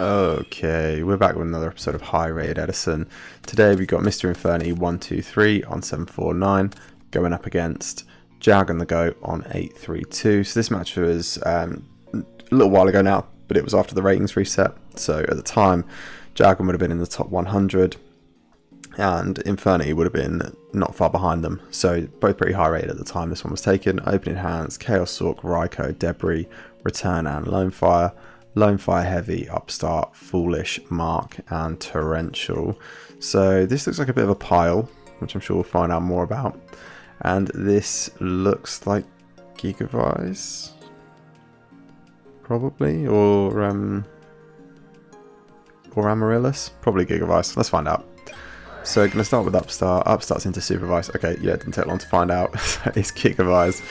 Okay, we're back with another episode of High Rated Edison. Today we got Mr. Inferni 123 on 749 going up against Jag and the Goat on 832. So this match was a little while ago now, but it was after the ratings reset. So at the time, Jag would have been in the top 100 and Inferni would have been not far behind them. So both pretty high rated at the time this one was taken. Opening hands, Chaos Sork, Raikou, Debris, Return and Lone Fire. Lone Fire Heavy, Upstart, Foolish, Mark, and Torrential. So this looks like a bit of a pile, which I'm sure we'll find out more about. And this looks like Gigavise, probably, or Amaryllis, probably Gigavise. Let's find out. So going to start with Upstart. Upstart's into Supervise. Okay, yeah, it didn't take long to find out. It's Gigavise.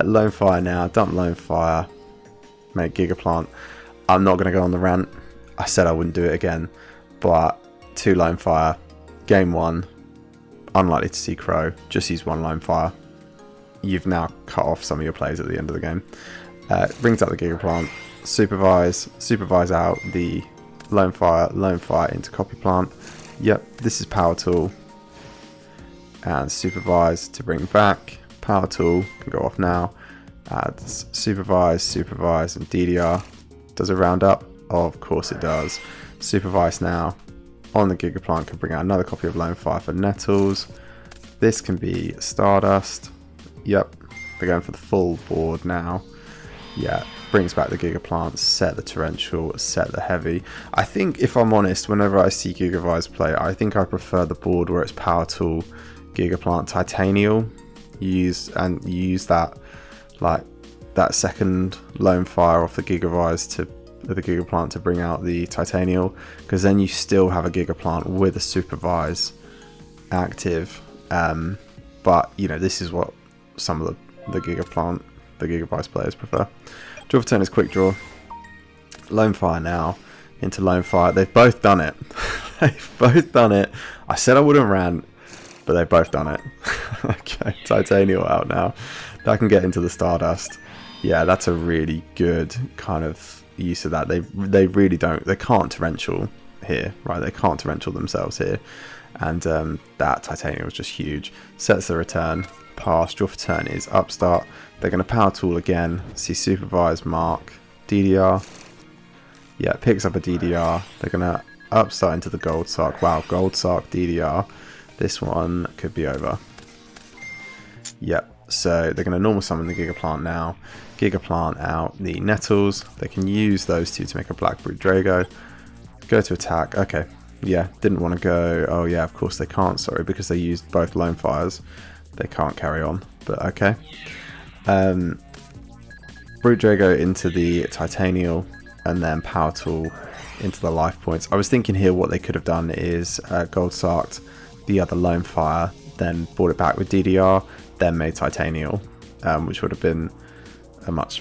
Lone Fire now. Dump Lone Fire. Make Gigaplant. I'm not going to go on the rant. I said I wouldn't do it again, but 2 Lone Fire. Game 1. Unlikely to see Crow. Just use 1 Lone Fire. You've now cut off some of your plays at the end of the game. Brings out the Gigaplant. Supervise out the Lone Fire into Copy Plant. Yep, this is Power Tool. And Supervise to bring back. Power Tool can go off now. Adds Supervise, and DDR. Does a round up? Of course it does. Supervise now on the Gigaplant can bring out another copy of Lone Fire for Nettles. This can be Stardust. Yep, they're going for the full board now. Yeah, brings back the Gigaplant, set the Torrential, set the Heavy. I think, if I'm honest, whenever I see Gigavise play, I think I prefer the board where it's Power Tool, Gigaplant, Titanial. You use that, like that second Lone Fire off the Gigavise to the Gigaplant to bring out the Titanial, because then you still have a Gigaplant with a Supervise active. But you know, this is what some of the Gigavise players prefer. Draw for turn is Quickdraw. Lone Fire now into Lone Fire. They've both done it. They've both done it. I said I wouldn't rant, but they've both done it. Okay, Titanial out now. That can get into the Stardust. Yeah, that's a really good kind of use of that. They really don't. They can't Torrential here, right? They can't Torrential themselves here. And that Titanium was just huge. Sets the return. Pass. Draw for turn is Upstart. They're going to Power Tool again. See Supervise, Mark, DDR. Yeah, picks up a DDR. They're going to Upstart into the Gold Sark. Wow, Gold Sark, DDR. This one could be over. Yep. So they're going to normal summon the Gigaplant now. Gigaplant out the Nettles. They can use those two to make a Black Brute Drago. Go to attack. Okay. Yeah, didn't want to go. Oh yeah, of course they can't. Sorry, because they used both Lone Fires. They can't carry on. But okay. Brute Drago into the Titanial. And then Power Tool into the life points. I was thinking here what they could have done is Gold Sarked the other Lone Fire. Then brought it back with DDR. Then made Titanial, which would have been a much,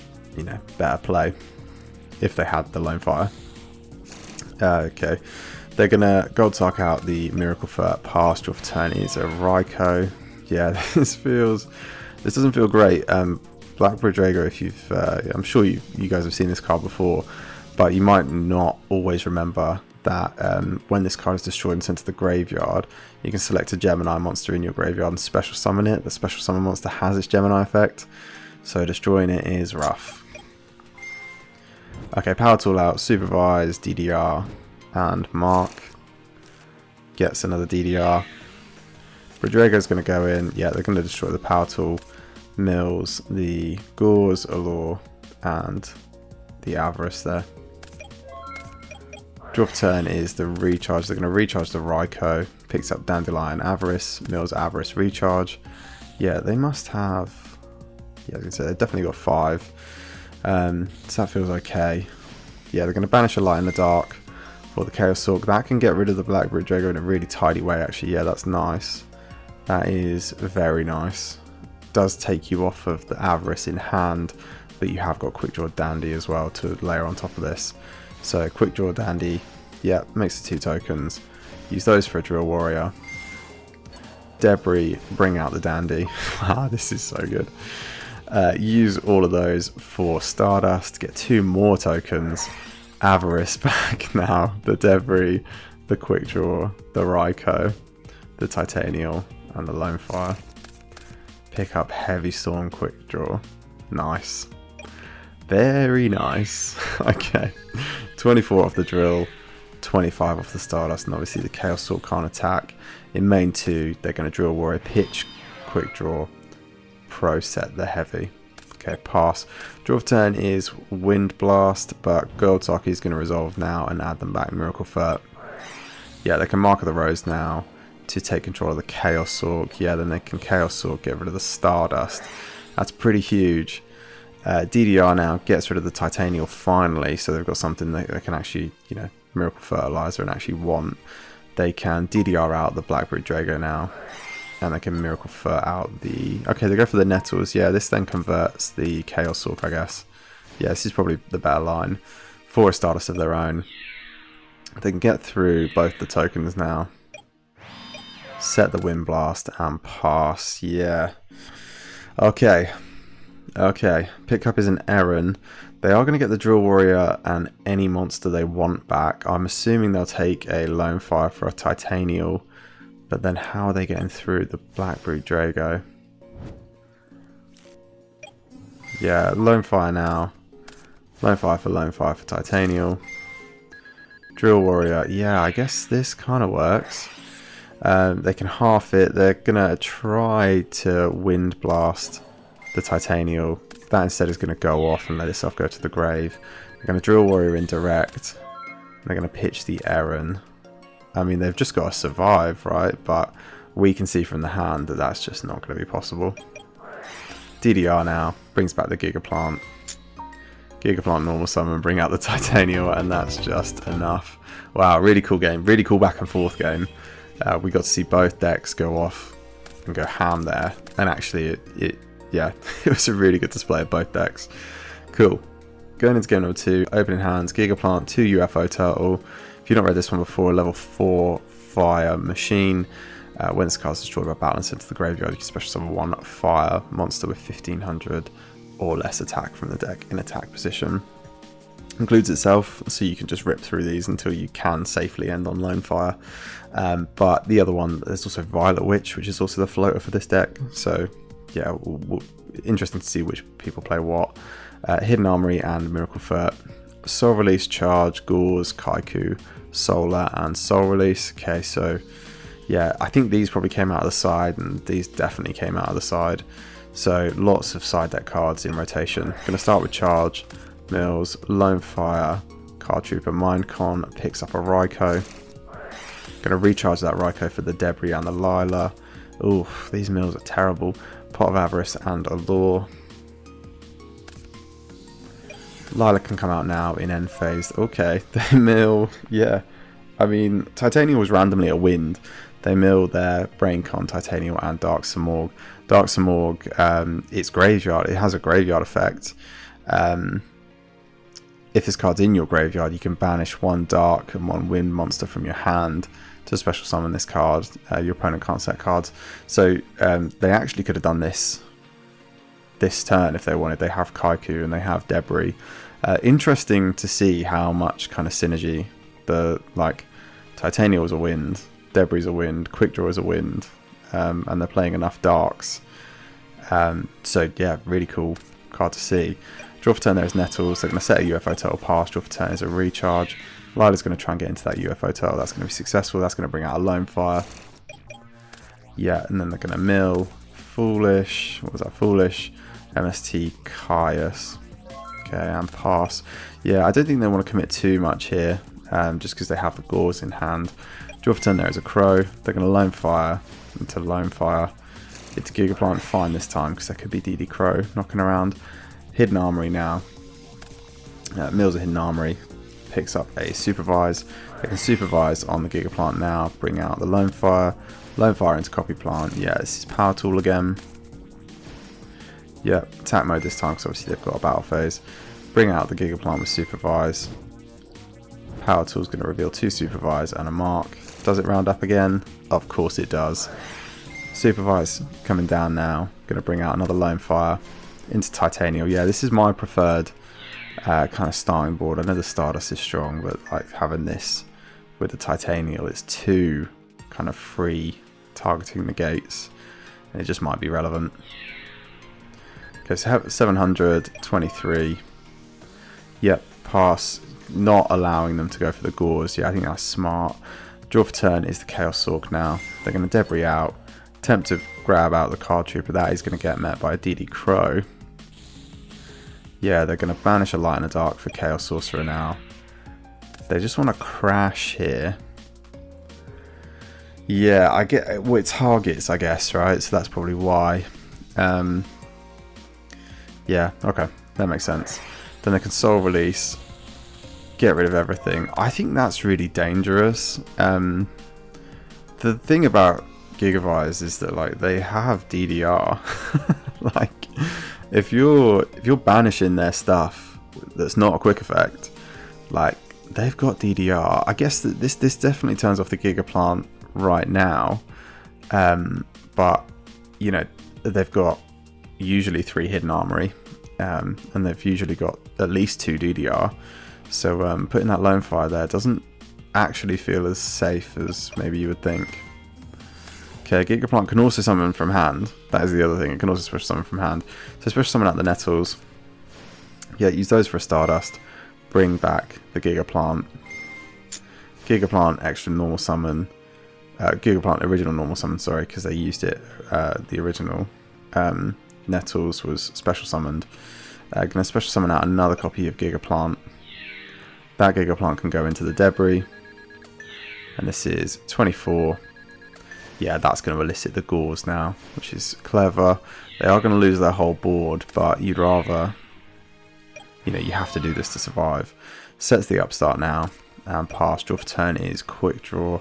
better play if they had the Lone Fire. Okay, they're gonna Gold Sark out the Miracle Fur. Pass. Draw for turn is a Raikou. Yeah, this doesn't feel great. Black Brute Drago. If you've, I'm sure you guys have seen this card before, but you might not always remember that when this card is destroyed and sent to the graveyard, you can select a Gemini monster in your graveyard and special summon it. The special summon monster has its Gemini effect, so destroying it is rough. Okay, Power Tool out, Supervise, DDR, and Mark gets another DDR. Rodrigo's going to go in. Yeah, they're going to destroy the Power Tool, mills the Gauze, Allure, and the Avarice there. Draw for turn is the recharge. They're going to recharge the Raikou. Picks up Dandelion, Avarice, mills Avarice, recharge. Yeah, they must have. Yeah, I was going to say they've definitely got 5. So that feels okay. Yeah, they're going to banish a Light in the Dark for the Chaos Sork. That can get rid of the Black Brute Drago in a really tidy way, actually. Yeah, that's nice. That is very nice. Does take you off of the Avarice in hand, but you have got Quickdraw Dandy as well to layer on top of this. So Quickdraw Dandy, yeah, makes the 2 tokens. Use those for a Drill Warrior. Debris, bring out the Dandy. Wow, this is so good. Use all of those for Stardust. Get 2 more tokens Avarice back now. The Debris, the Quickdraw, the Raikou, the Titanial, and the Lone Fire. Pick up Heavy Storm Quickdraw. Nice. Very nice. Okay. 24 off the Drill, 25 off the Stardust, and obviously the Chaos Sword can't attack. In main 2, they're going to Drill Warrior, pitch Quickdraw, Pro Set the Heavy. Okay, pass. Draw of turn is Wind Blast, but Gold Sock is going to resolve now and add them back. Miracle Furt. Yeah, they can Mark of the Rose now to take control of the Chaos Sword. Yeah, then they can Chaos Sword, get rid of the Stardust. That's pretty huge. DDR now gets rid of the Titanial finally, so they've got something that they can actually, you know, Miracle Fertilizer and actually want. They can DDR out the Blackberry Drago now. And they can Miracle Furt out the... Okay, they go for the Nettles. Yeah, this then converts the Chaos Sword, I guess. Yeah, this is probably the better line. For a Stardust of their own. They can get through both the tokens now. Set the Wind Blast and pass. Yeah. Okay. Okay. Pickup is an Eren. They are going to get the Drill Warrior and any monster they want back. I'm assuming they'll take a Lone Fire for a Titanial. But then how are they getting through the Blackberry Drago? Yeah, Lone Fire now. Lone Fire for Titanial. Drill Warrior. Yeah, I guess this kind of works. They can half it. They're going to try to Wind Blast the Titanial. That instead is going to go off and let itself go to the grave. They're going to Drill Warrior in direct. They're going to pitch the Eren. I mean, they've just got to survive, right? But we can see from the hand that that's just not going to be possible. DDR now brings back the Gigaplant. Gigaplant normal summon, bring out the Titanial, and that's just enough. Wow, really cool game. Really cool back and forth game. We got to see both decks go off and go ham there. And actually, yeah, it was a really good display of both decks. Cool. Going into game number 2, opening hands, Gigaplant, 2 UFO Turtle. If you've not read this one before, level 4 fire machine. When this card is destroyed by balance into the graveyard, you can special summon 1 fire monster with 1500 or less attack from the deck in attack position. Includes itself, so you can just rip through these until you can safely end on Lone Fire. But the other one, there's also Violet Witch, which is also the floater for this deck. So yeah, interesting to see which people play what. Hidden Armory and Miracle Furt. Soul Release, Charge, Gauze, Kaiku, Solar, and Soul Release. Okay, so yeah, I think these probably came out of the side, and these definitely came out of the side. So lots of side deck cards in rotation. Going to start with Charge, Mills, Lone Fire, Card Trooper, Mindcon, picks up a Raikou. Going to recharge that Raikou for the Debris and the Lila. Oof, these Mills are terrible. Pot of Avarice and Allure. Lila can come out now in end phase. Okay, they mill. Yeah, I mean, Titanial was randomly a wind. They mill their Braincon, Titanial, and Dark Samorg. Dark Samorg, it's graveyard. It has a graveyard effect. If this card's in your graveyard, you can banish 1 Dark and 1 Wind monster from your hand to special summon this card. Your opponent can't set cards. So they actually could have done this turn if they wanted. They have Kaiku and they have Debris. Interesting to see how much kind of synergy the Titanial is a wind, Debris is a wind, Quickdraw is a wind, and they're playing enough darks. So yeah, really cool card to see. Draw for turn there is Nettles. They're going to set a UFO Turtle pass. Draw for turn is a recharge. Lila's going to try and get into that UFO Turtle. That's going to be successful. That's going to bring out a Lone Fire. Yeah, and then they're going to mill. Foolish. What was that? Foolish. MST Caius. Okay, and pass. Yeah, I don't think they want to commit too much here, just because they have the Gauze in hand. Draw for turn there is a Crow. They're going to Lone Fire into Lone Fire. It's Gigaplant fine this time, because there could be DD Crow knocking around. Hidden Armory now. Mills a Hidden Armory. Picks up a Supervise. They can Supervise on the Gigaplant now. Bring out the Lone Fire. Lone Fire into Copy Plant. Yeah, this is Power Tool again. Yeah, attack mode this time because obviously they've got a battle phase. Bring out the Gigaplant with Supervise. Power Tool's going to reveal 2 Supervise and a Mark. Does it round up again? Of course it does. Supervise coming down now. Going to bring out another Lone Fire into Titanial. Yeah, this is my preferred kind of starting board. I know the Stardust is strong, but like having this with the Titanial, it's 2 kind of free targeting negates, and it just might be relevant. Okay, so 723. Yep, pass. Not allowing them to go for the Gauze. Yeah, I think that's smart. Draw for turn is the Chaos Sork now. They're going to debris out. Attempt to grab out the Card Trooper. That is going to get met by a DD Crow. Yeah, they're going to banish a Light and a Dark for Chaos Sorcerer now. They just want to crash here. Yeah, I get... Well, it targets, I guess, right? So that's probably why. Yeah, okay. That makes sense. Then they can Soul Release. Get rid of everything. I think that's really dangerous. The thing about Gigavise is that like they have DDR. Like if you're banishing their stuff that's not a quick effect, like they've got DDR. I guess that this definitely turns off the Gigaplant right now. But you know, they've got usually 3 hidden armory, and they've usually got at least 2 DDR. So putting that Lone Fire there doesn't actually feel as safe as maybe you would think. Okay, Gigaplant can also summon from hand. That is the other thing. It can also special summon from hand. So special summon out the Nettles. Yeah, use those for a Stardust. Bring back the Gigaplant. Gigaplant extra normal summon. Gigaplant original normal summon, sorry, because they used it. The original Nettles was special summoned. Going to special summon out another copy of Gigaplant. That Gigaplant can go into the debris. And this is 24. Yeah, that's going to elicit the Gauze now, which is clever. They are going to lose their whole board, but you'd rather... You know, you have to do this to survive. Sets the Upstart now. And pass. Draw for turn is Quickdraw.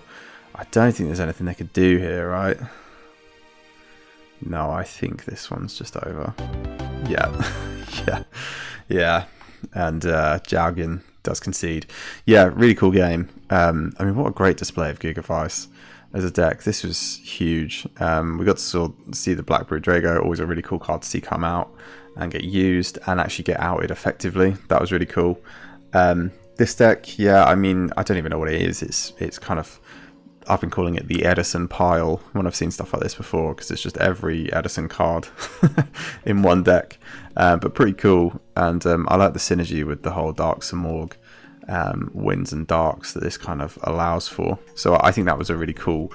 I don't think there's anything they could do here, right? No, I think this one's just over. Yeah. Yeah. And Jalgin does concede. Yeah, really cool game. I mean, what a great display of Gigavise as a deck. This was huge. We got to see the Blackbird Drago, always a really cool card to see come out and get used and actually get outed effectively. That was really cool. This deck, yeah, I mean, I don't even know what it is. It's kind of, I've been calling it the Edison pile when I've seen stuff like this before, because it's just every Edison card in one deck. But pretty cool, and I like the synergy with the whole Dark Samorg wins and darks that this kind of allows for. So I think that was a really cool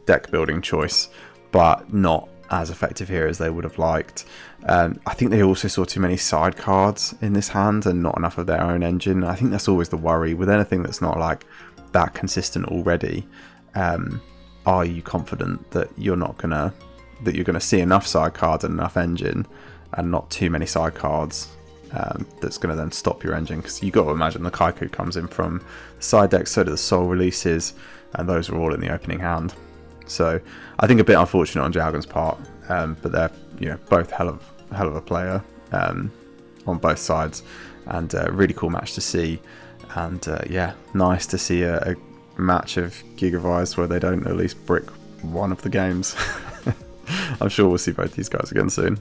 deck building choice, but not as effective here as they would have liked. I think they also saw too many side cards in this hand and not enough of their own engine. I think that's always the worry with anything that's not like that consistent already. Are you confident that you're gonna see enough side cards and enough engine and not too many side cards that's going to then stop your engine? Because you've got to imagine the Kaiku comes in from the side deck, so do the Soul Releases, and those are all in the opening hand. So I think a bit unfortunate on Jalgin's part, but they're both hell of a player on both sides, and a really cool match to see. And yeah, nice to see a match of Gigavise where they don't at least brick one of the games. I'm sure we'll see both these guys again soon.